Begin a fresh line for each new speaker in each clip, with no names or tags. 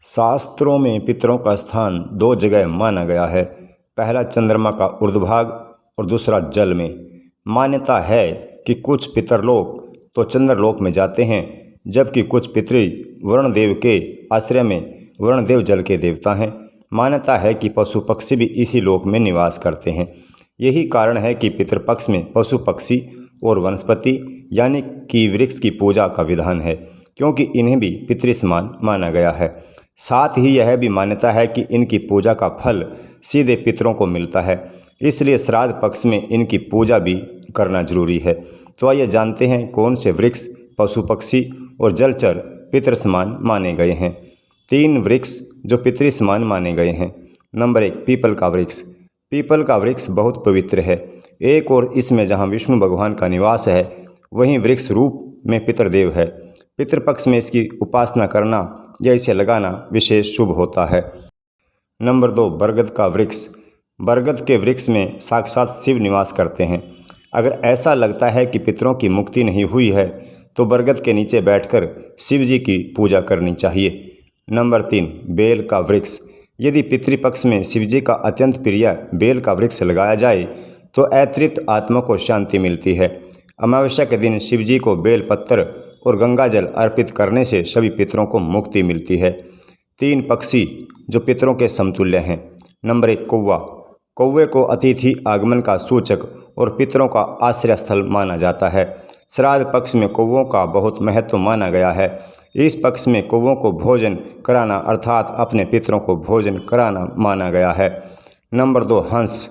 शास्त्रों में पितरों का स्थान दो जगह माना गया है। पहला चंद्रमा का ऊर्ध्वभाग और दूसरा जल में। मान्यता है कि कुछ पितरलोक तो चंद्रलोक में जाते हैं, जबकि कुछ पितृ वरुणदेव के आश्रय में वरुणदेव जल के देवता हैं। मान्यता है कि पशु पक्षी भी इसी लोक में निवास करते हैं। यही कारण है कि पितृपक्ष में पशु पक्षी और वनस्पति यानी कि वृक्ष की पूजा का विधान है, क्योंकि इन्हें भी पितृ समान माना गया है। साथ ही यह भी मान्यता है कि इनकी पूजा का फल सीधे पितरों को मिलता है, इसलिए श्राद्ध पक्ष में इनकी पूजा भी करना जरूरी है। तो आइए जानते हैं कौन से वृक्ष, पशु पक्षी और जलचर पितृ समान माने गए हैं। 3 वृक्ष जो पितृ समान माने गए हैं। नंबर 1, पीपल का वृक्ष। पीपल का वृक्ष बहुत पवित्र है। एक और इसमें जहाँ विष्णु भगवान का निवास है, वहीं वृक्ष रूप में पितृदेव है। पितृपक्ष में इसकी उपासना करना या इसे लगाना विशेष शुभ होता है। नंबर 2, बरगद का वृक्ष। बरगद के वृक्ष में साक्षात शिव निवास करते हैं। अगर ऐसा लगता है कि पितरों की मुक्ति नहीं हुई है, तो बरगद के नीचे बैठकर शिव जी की पूजा करनी चाहिए। नंबर 3, बेल का वृक्ष। यदि पितृपक्ष में शिव जी का अत्यंत प्रिय बेल का वृक्ष लगाया जाए, तो अतृप्त आत्मा को शांति मिलती है। अमावस्या के दिन शिव जी को बेल पत्र और गंगा जल अर्पित करने से सभी पितरों को मुक्ति मिलती है। 3 पक्षी जो पितरों के समतुल्य हैं। नंबर 1, कौवा। कौवे को अतिथि आगमन का सूचक और पितरों का आश्रय स्थल माना जाता है। श्राद्ध पक्ष में कौवों का बहुत महत्व माना गया है। इस पक्ष में कौवों को भोजन कराना अर्थात अपने पितरों को भोजन कराना माना गया है। नंबर 2, हंस।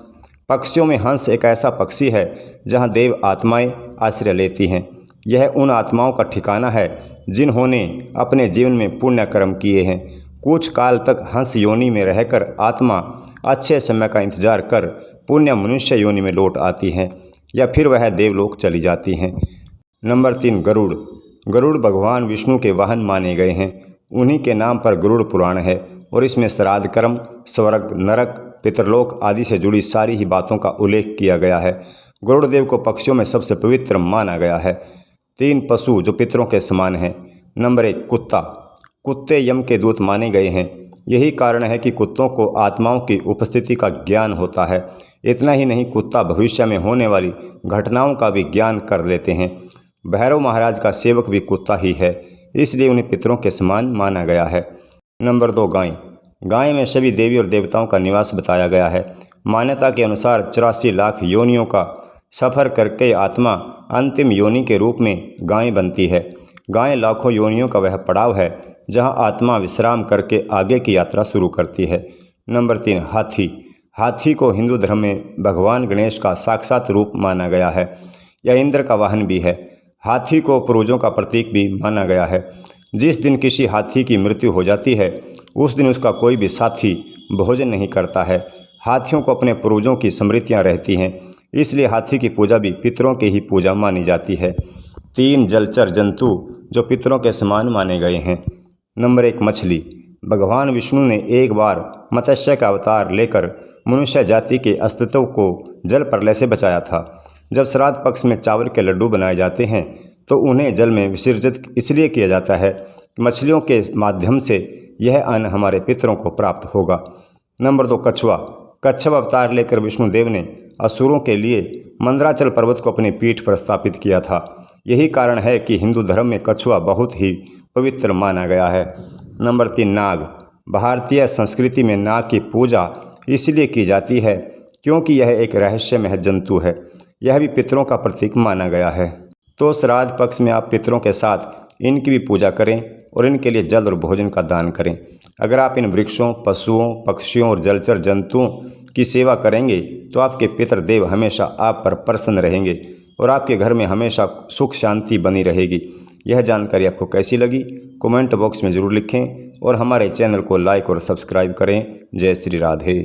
पक्षियों में हंस एक ऐसा पक्षी है जहां देव आत्माएं आश्रय लेती हैं। यह उन आत्माओं का ठिकाना है जिन्होंने अपने जीवन में पुण्य कर्म किए हैं। कुछ काल तक हंस योनि में रहकर आत्मा अच्छे समय का इंतजार कर पुण्य मनुष्य योनि में लौट आती हैं, या फिर वह देवलोक चली जाती हैं। नंबर 3, गरुड़। गरुड़ भगवान विष्णु के वाहन माने गए हैं। उन्हीं के नाम पर गरुड़ पुराण है और इसमें श्राद्ध कर्म, स्वर्ग, नरक, पितरलोक आदि से जुड़ी सारी ही बातों का उल्लेख किया गया है। गरुड़ देव को पक्षियों में सबसे पवित्र माना गया है। 3 पशु जो पितरों के समान हैं। नंबर 1, कुत्ता। कुत्ते यम के दूत माने गए हैं। यही कारण है कि कुत्तों को आत्माओं की उपस्थिति का ज्ञान होता है। इतना ही नहीं, कुत्ता भविष्य में होने वाली घटनाओं का भी ज्ञान कर लेते हैं। भैरव महाराज का सेवक भी कुत्ता ही है, इसलिए उन्हें पितरों के समान माना गया है। नंबर 2, गाय। गाय में सभी देवी और देवताओं का निवास बताया गया है। मान्यता के अनुसार 84 लाख योनियों का सफ़र करके आत्मा अंतिम योनि के रूप में गाय बनती है। गाय लाखों योनियों का वह पड़ाव है जहां आत्मा विश्राम करके आगे की यात्रा शुरू करती है। नंबर 3, हाथी। हाथी को हिंदू धर्म में भगवान गणेश का साक्षात रूप माना गया है। यह इंद्र का वाहन भी है। हाथी को पूर्वजों का प्रतीक भी माना गया है। जिस दिन किसी हाथी की मृत्यु हो जाती है, उस दिन उसका कोई भी साथी भोजन नहीं करता है। हाथियों को अपने पूर्वजों की स्मृतियाँ रहती हैं, इसलिए हाथी की पूजा भी पितरों की ही पूजा मानी जाती है। 3 जलचर जंतु जो पितरों के समान माने गए हैं। नंबर 1, मछली। भगवान विष्णु ने एक बार मत्स्य का अवतार लेकर मनुष्य जाति के अस्तित्व को जल प्रलय से बचाया था। जब श्राद्ध पक्ष में चावल के लड्डू बनाए जाते हैं, तो उन्हें जल में विसर्जित इसलिए किया जाता है कि मछलियों के माध्यम से यह अन्न हमारे पितरों को प्राप्त होगा। नंबर 2, कछुआ। कच्छप अवतार लेकर विष्णुदेव ने असुरों के लिए मंदराचल पर्वत को अपनी पीठ पर स्थापित किया था। यही कारण है कि हिंदू धर्म में कछुआ बहुत ही पवित्र माना गया है। नंबर 3, नाग। भारतीय संस्कृति में नाग की पूजा इसलिए की जाती है क्योंकि यह एक रहस्यमय जंतु है। यह भी पितरों का प्रतीक माना गया है। तो श्राद्ध पक्ष में आप पितरों के साथ इनकी भी पूजा करें और इनके लिए जल और भोजन का दान करें। अगर आप इन वृक्षों, पशुओं, पक्षियों और जलचर जंतुओं की सेवा करेंगे, तो आपके पितृदेव हमेशा आप पर प्रसन्न रहेंगे और आपके घर में हमेशा सुख शांति बनी रहेगी। यह जानकारी आपको कैसी लगी, कमेंट बॉक्स में ज़रूर लिखें और हमारे चैनल को लाइक और सब्सक्राइब करें। जय श्री राधे।